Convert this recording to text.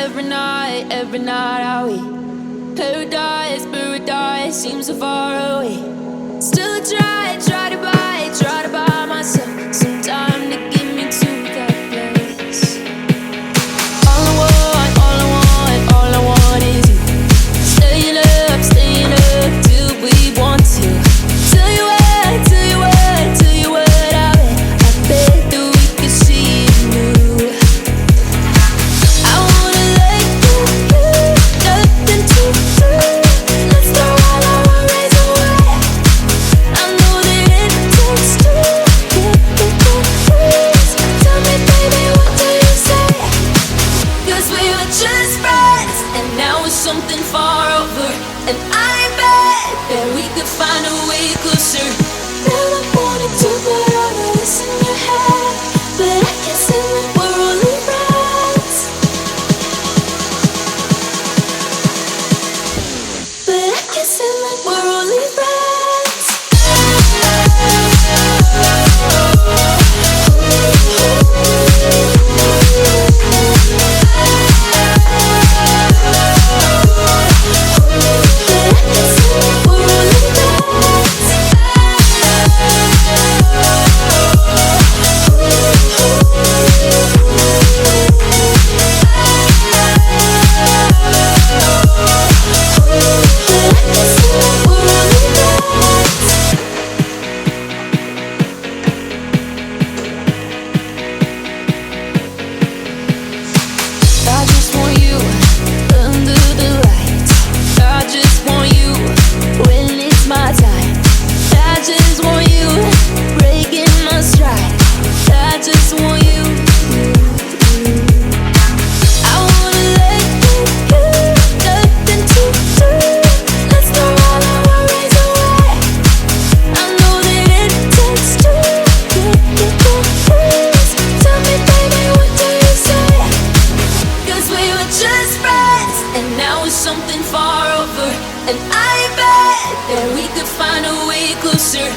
every night are we paradise, paradise seems so far away. Still try to buy myself some time to get me to that place. All I want is you. Staying up till we want to. Tell you what I bet that we could see it new. I wanna let you, nothing to do. Let's throw all our worries away. I know that it takes two to get confused. Tell me, baby, what do you say? 'Cause we were just friends, and now it's something far over. And I bet that we could find a way closer. Never wanted to put all of this in your head, but I can't say that we're only friends. But I can't say that we're only friends. I just want you under the lights. I just want you when it's my time. I just want you breaking my stride. I just want you. I wanna let you, nothing to do. Let's throw all our worries away. I know that it takes two to get confused. Tell me, baby, what do you say? 'Cause we were just friends, and now it's something far over. And I bet that we could find a way closer.